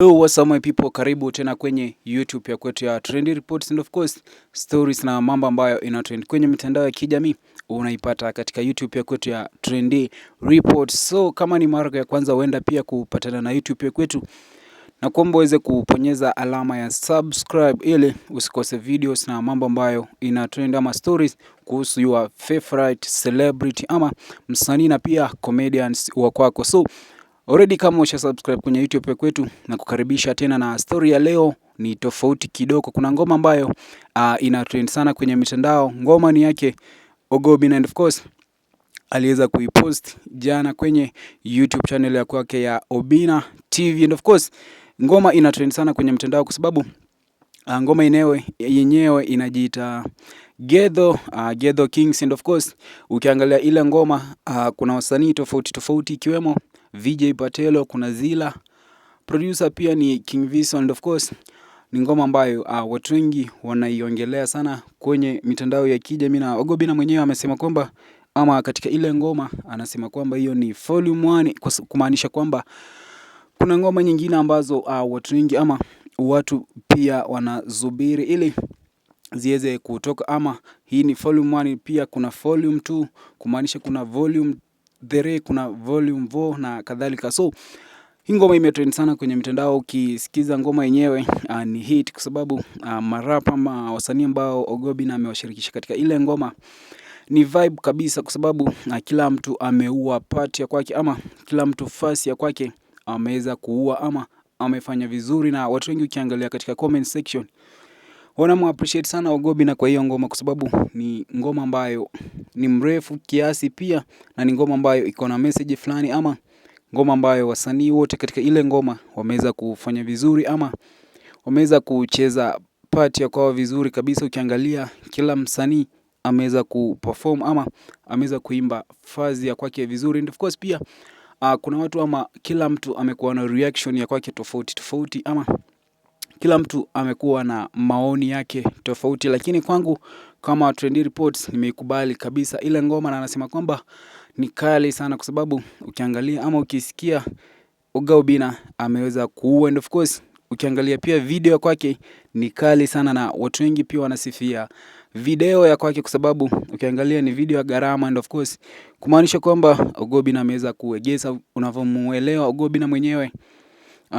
Hello, what's up my people, karibu tena kwenye YouTube ya kwetu ya Trendy Reports and of course stories na mambo ambayo inatrend kwenye mitandao ya kijamii unaipata katika YouTube ya kwetu ya Trendy Reports. So kama ni mara ya kwanza uenda pia kupatana na YouTube ya kwetu, na kuomba uweze kuponyeza alama ya subscribe ili usikose videos na mambo ambayo inatrend ama stories kuhusu your favorite celebrity ama msanii na pia comedians wa kwako. So already kama usha subscribe kwenye YouTube kwetu na kukaribisha tena, na story ya leo ni tofauti kidogo. Kuna ngoma ambayo ina trend sana kwenye mitandao. Ngoma ni yake Ogobina and of course aliweza kuipost jana kwenye YouTube channel ya kwake ya Obina TV and of course ngoma ina trend sana kwenye mitandao kwa sababu ngoma yenyewe inajiita Ghetto Kings and of course ukiangalia ile ngoma kuna wasanii tofauti ikiwemo VJ Patelo, kuna Zila, producer pia ni King Viso and of course ni ngoma ambayo watu wengi wanaiongelea sana kwenye mitandao ya kijamii, na Ogobina mwenyewe amesema kwamba ama katika ile ngoma anasema kwamba hiyo ni volume 1, kumaanisha kwamba kuna ngoma nyingine ambazo watu wengi ama watu pia wanazubiri ili ziweze kutoka, ama hii ni volume 1, pia kuna volume 2, kumaanisha kuna volume 3, kuna volume 4 na kadhalika. So hii ngoma imetrend sana kwenye mitandao. Ukisikiza ngoma yenyewe ni hit kwa sababu marapa ama wasanii ambao Ogobina amewashirikisha katika ile ngoma ni vibe kabisa, kwa sababu kila mtu ameua part ya kwake ama kila mtu fasi ya kwake ameweza kuua ama amefanya vizuri, na watu wengi ukiangalia katika comment section wanamu appreciate sana Ogobina kwa hiyo ngoma, kwa sababu ni ngoma ambayo ni mrefu kiasi pia, na ni ngoma ambayo iko na message fulani, ama ngoma ambayo wasanii wote katika ile ngoma wameweza kufanya vizuri ama wameweza kucheza part ya kwao vizuri kabisa. Ukiangalia kila msanii ameweza kuperform ama ameweza kuimba fazi ya kwake vizuri, and of course pia kuna watu ama kila mtu amekuwa na reaction ya kwake tofauti ama kila mtu amekuwa na maoni yake tofauti, lakini kwangu kama Trendy Reports nimeikubali kabisa ile ngoma, na anasema kwamba ni kali sana kwa sababu ukiangalia ama ukisikia Ogobina ameweza kuua, and of course ukiangalia pia video kwake ni kali sana, na watu wengi pia wanasifia video ya kwake kwa sababu ukiangalia ni video ya gharama, and of course kumaanisha kwamba Ogobina ameweza kuegeza. Unavyomuelewa Ogobina mwenyewe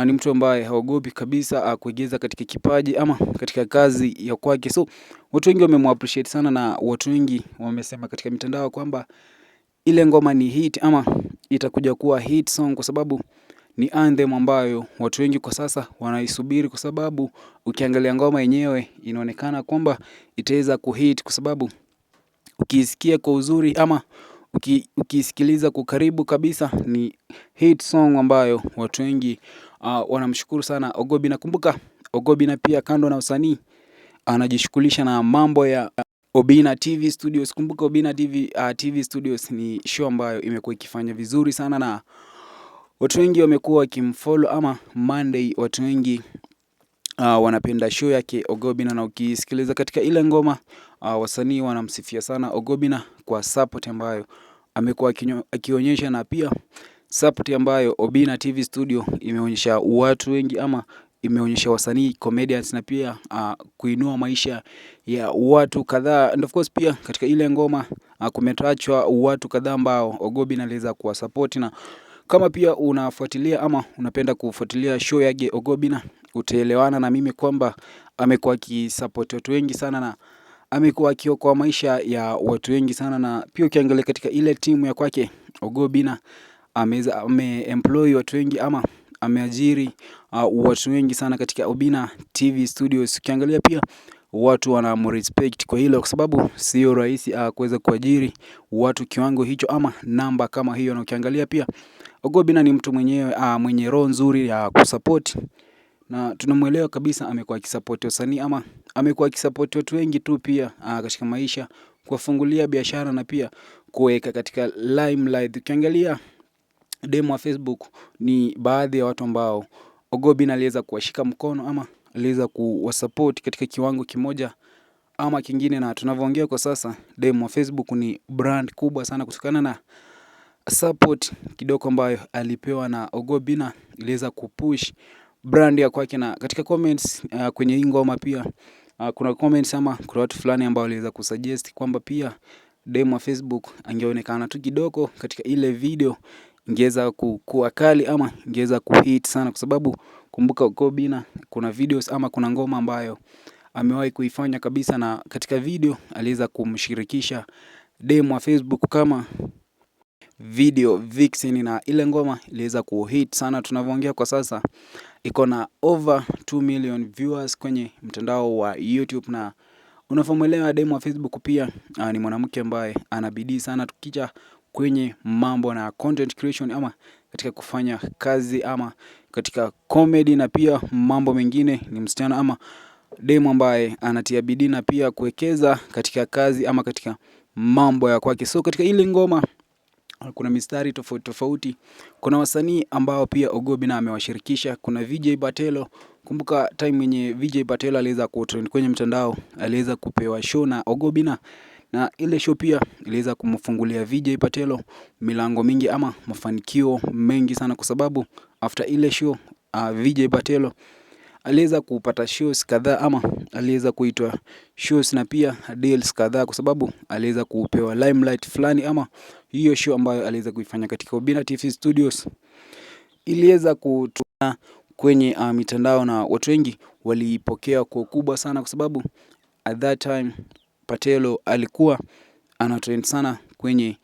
ni mtu ambaye haogopi kabisa kuegeza katika kipaji ama katika kazi ya kwake. So watu wengi wamemappreciate sana, na watu wengi wamesema katika mitandao kwamba ile ngoma ni hit ama itakuja kuwa hit song, kwa sababu ni anthem ambayo watu wengi kwa sasa wanaisubiri, kwa sababu ukiangalia ngoma yenyewe inaonekana kwamba itaweza kuhit, kwa sababu ukisikia kwa uzuri ama ukisikiliza kwa karibu kabisa ni hit song ambayo watu wengi wanamshukuru sana Ogobina. Kumbuka Ogobina pia kando na usanii anajishughulisha na mambo ya Obina TV Studios. Kumbuka Obina TV Studios ni show ambayo imekuwa ikifanya vizuri sana, na watu wengi wamekuwa wakimfollow ama Monday. Watu wengi wanapenda show yake Ogobina, na ukisikiliza katika ile ngoma wasanii wanamsifia sana Ogobina kwa support ambayo amekuwa akionyesha, na pia support ambayo Obina TV Studio imeonyesha watu wengi ama imeonyesha wasanii comedians, na pia kuinua maisha ya watu kadhaa, and of course pia katika ile ngoma kumetachwa watu kadhaa ambao Ogobina aliweza kuwasupport. Na kama pia unafuatilia ama unapenda kufuatilia show yake Ogobina, utaelewana na mimi kwamba amekuwa akisupport watu wengi sana, na amekuwa akiokoa maisha ya watu wengi sana. Na pia ukiangalia katika ile timu ya kwake Ogobina ameemploy watu wengi ama ameajiri watu wengi sana katika Obina TV Studios. Ukiangalia pia watu wanamrespect kwa hilo, kwa sababu sio rahisi kuweza kuajiri watu kiwango hicho ama namba kama hiyo. Na ukiangalia pia Ogobina ni mtu mwenyewe mwenye roho nzuri ya kusupport, na tunamuelewa kabisa. Amekuwa akisupport wasanii ama amekuwa akisupport watu wengi tu pia katika maisha, kuwafungulia biashara na pia kuweka katika limelight. Ukiangalia demo wa Facebook ni baadhi ya watu ambao Ogobina aliweza kuwashika mkono ama aliweza kuwasupport katika kiwango kimoja ama kingine, na tunavyoongea kwa sasa demo wa Facebook ni brand kubwa sana kutokana na support kidogo ambayo alipewa na Ogobina. Iliweza kupush brand ya kwake. Na katika comments kwenye hii ngoma pia kuna comments ama kuna watu fulani ambao waliweza kusuggest kwamba pia demo wa Facebook angeonekana tu kidogo katika ile video, ingeweza kuwa kali ama ingeweza kuhit sana, kwa sababu kumbuka Okobina kuna videos ama kuna ngoma ambayo amewahi kuifanya kabisa, na katika video aliweza kumshirikisha demo wa Facebook kama video vixen, na ile ngoma iliweza kuhit sana. Tunavyoongea kwa sasa iko na over 2 million viewers kwenye mtandao wa YouTube, na unafamuelewa demo wa Facebook pia ni mwanamke ambaye anabidii sana tukija kwenye mambo na content creation ama katika kufanya kazi ama katika comedy na pia mambo mengine. Ni msichana ama demo ambaye anatia bidii na pia kuwekeza katika kazi ama katika mambo ya kwake. So katika ile ngoma kuna mistari tofauti tofauti. Kuna wasanii ambao pia Ogobina amewashirikisha. Kuna VJ Batelo. Kumbuka time yenye VJ Batelo aliweza kutrend kwenye mtandao, aliweza kupewa show na Ogobina, na ile show pia iliweza kumfungulia VJ Batelo milango mingi ama mafanikio mengi sana, kwa sababu after ile show VJ Batelo aliweza kupata shows kadhaa ama aliweza kuitwa shows na pia deals kadhaa, kwa sababu aliweza kupewa limelight fulani, ama hiyo show ambayo aliweza kuifanya katika Obina TV Studios iliweza kutuna kwenye mitandao, na watu wengi waliipokea kwa kubwa sana, kwa sababu at that time Patelo alikuwa anatrend sana kwenye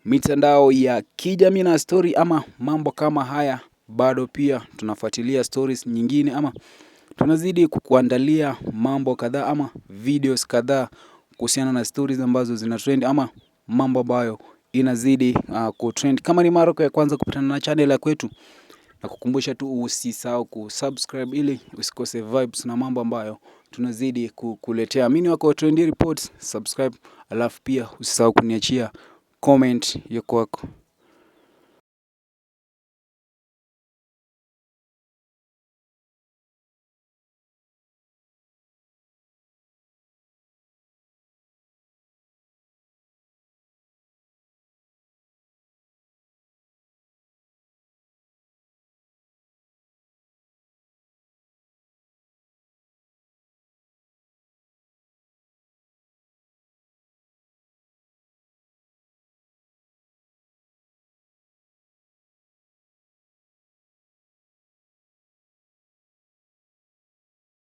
mitandao ya kijamii. Na story ama mambo kama haya bado pia tunafuatilia stories nyingine, ama tunazidi kukuandalia mambo kadhaa ama videos kadhaa kuhusiana na stories ambazo zina trend ama mambo ambayo inazidi kutrend. Kama ni mara yako ya kwanza kupatana na channel ya kwetu, na kukumbusha tu usisahau kusubscribe ili usikose vibes na mambo ambayo tunazidi kukuletea. Mimi wako Trendy Reports, subscribe, alafu pia usisahau kuniachia comment yako.